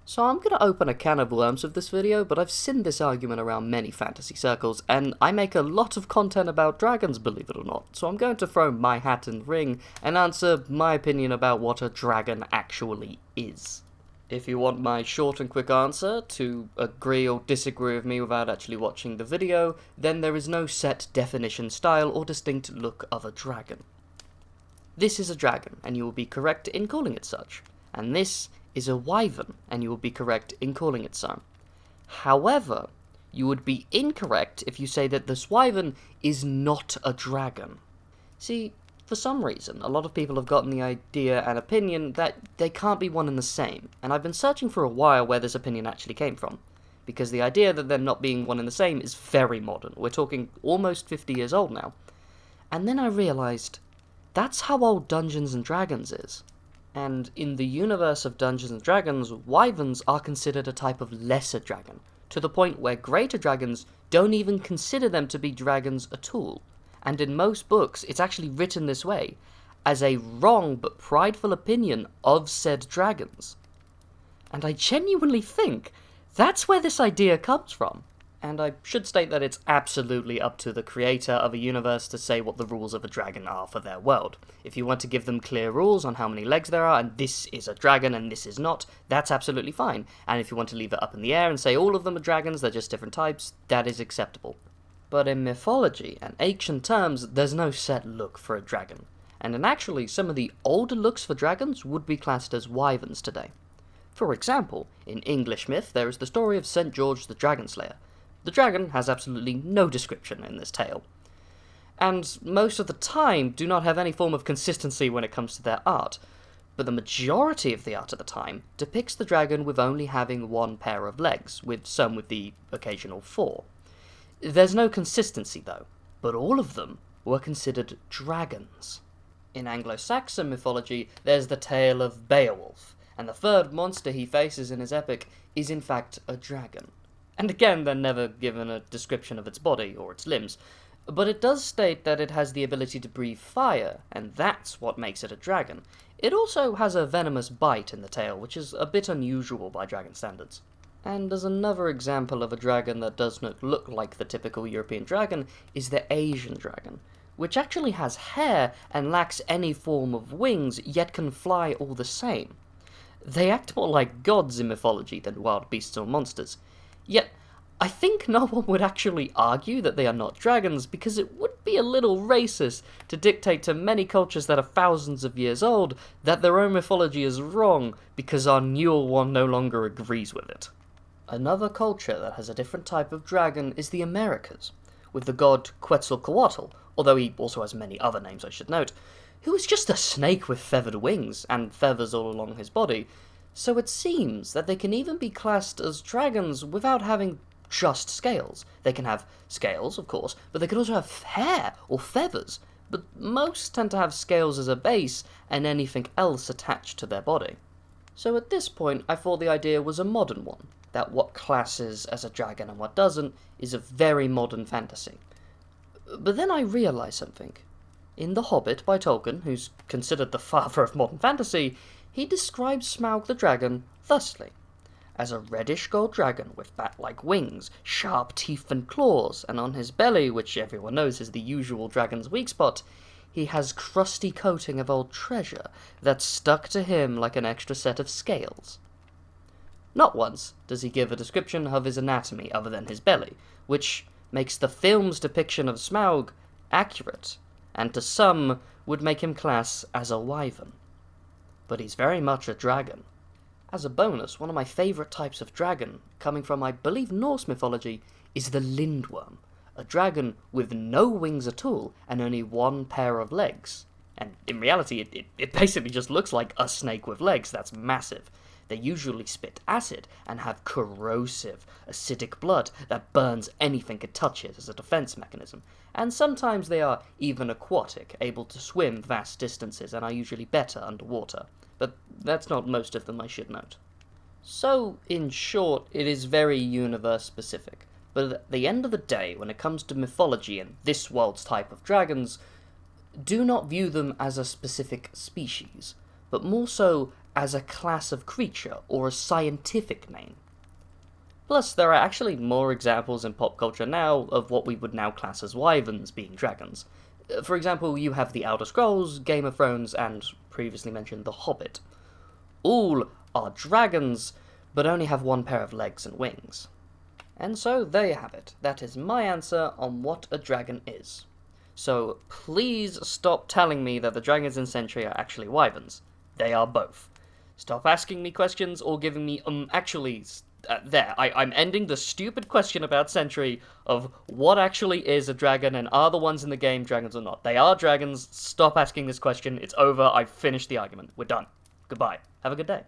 So I'm gonna open a can of worms with this video, but I've seen this argument around many fantasy circles, and I make a lot of content about dragons, believe it or not, so I'm going to throw my hat in the ring and answer my opinion about what a dragon actually is. If you want my short and quick answer to agree or disagree with me without actually watching the video, then there is no set definition, style, or distinct look of a dragon. This is a dragon, and you will be correct in calling it such, and this is a wyvern, and you will be correct in calling it so. However, you would be incorrect if you say that this wyvern is not a dragon. See, for some reason, a lot of people have gotten the idea and opinion that they can't be one and the same, and I've been searching for a while where this opinion actually came from, because the idea that they're not being one and the same is very modern. We're talking almost 50 years old now. And then I realised, that's how old Dungeons & Dragons is. And in the universe of Dungeons & Dragons, wyverns are considered a type of lesser dragon, to the point where greater dragons don't even consider them to be dragons at all. And in most books, it's actually written this way, as a wrong but prideful opinion of said dragons. And I genuinely think that's where this idea comes from. And I should state that it's absolutely up to the creator of a universe to say what the rules of a dragon are for their world. If you want to give them clear rules on how many legs there are, and this is a dragon and this is not, that's absolutely fine. And if you want to leave it up in the air and say all of them are dragons, they're just different types, that is acceptable. But in mythology and ancient terms, there's no set look for a dragon. And actually, some of the older looks for dragons would be classed as wyverns today. For example, in English myth, there is the story of St. George the Dragon Slayer. The dragon has absolutely no description in this tale, and most of the time do not have any form of consistency when it comes to their art, but the majority of the art at the time depicts the dragon with only having one pair of legs, with some with the occasional 4. There's no consistency though, but all of them were considered dragons. In Anglo-Saxon mythology, there's the tale of Beowulf, and the third monster he faces in his epic is in fact a dragon. And again, they're never given a description of its body or its limbs, but it does state that it has the ability to breathe fire, and that's what makes it a dragon. It also has a venomous bite in the tail, which is a bit unusual by dragon standards. And as another example of a dragon that does not look like the typical European dragon is the Asian dragon, which actually has hair and lacks any form of wings, yet can fly all the same. They act more like gods in mythology than wild beasts or monsters. Yet, I think no one would actually argue that they are not dragons, because it would be a little racist to dictate to many cultures that are thousands of years old that their own mythology is wrong because our newer one no longer agrees with it. Another culture that has a different type of dragon is the Americas, with the god Quetzalcoatl, although he also has many other names I should note, who is just a snake with feathered wings and feathers all along his body. So it seems that they can even be classed as dragons without having just scales. They can have scales, of course, but they can also have hair or feathers, but most tend to have scales as a base and anything else attached to their body. So at this point, I thought the idea was a modern one, that what classes as a dragon and what doesn't is a very modern fantasy. But then I realised something. In The Hobbit by Tolkien, who's considered the father of modern fantasy, he describes Smaug the dragon thusly: as a reddish-gold dragon with bat-like wings, sharp teeth and claws, and on his belly, which everyone knows is the usual dragon's weak spot, he has crusty coating of old treasure that's stuck to him like an extra set of scales. Not once does he give a description of his anatomy other than his belly, which makes the film's depiction of Smaug accurate, and to some would make him class as a wyvern. But he's very much a dragon. As a bonus, one of my favourite types of dragon, coming from I believe Norse mythology, is the lindworm, a dragon with no wings at all and only one pair of legs. And in reality, it basically just looks like a snake with legs that's massive. They usually spit acid and have corrosive, acidic blood that burns anything it touches as a defense mechanism, and sometimes they are even aquatic, able to swim vast distances and are usually better underwater, but that's not most of them, I should note. So, in short, it is very universe-specific, but at the end of the day, when it comes to mythology and this world's type of dragons, do not view them as a specific species, but more so as a class of creature or a scientific name. Plus, there are actually more examples in pop culture now of what we would now class as wyverns being dragons. For example, you have The Elder Scrolls, Game of Thrones, and previously mentioned The Hobbit. All are dragons, but only have one pair of legs and wings. And so, there you have it. That is my answer on what a dragon is. So, please stop telling me that the dragons in Century are actually wyverns. They are both. Stop asking me questions or giving me, I'm ending the stupid question about Century of what actually is a dragon and are the ones in the game dragons or not. They are dragons. Stop asking this question. It's over. I've finished the argument. We're done. Goodbye. Have a good day.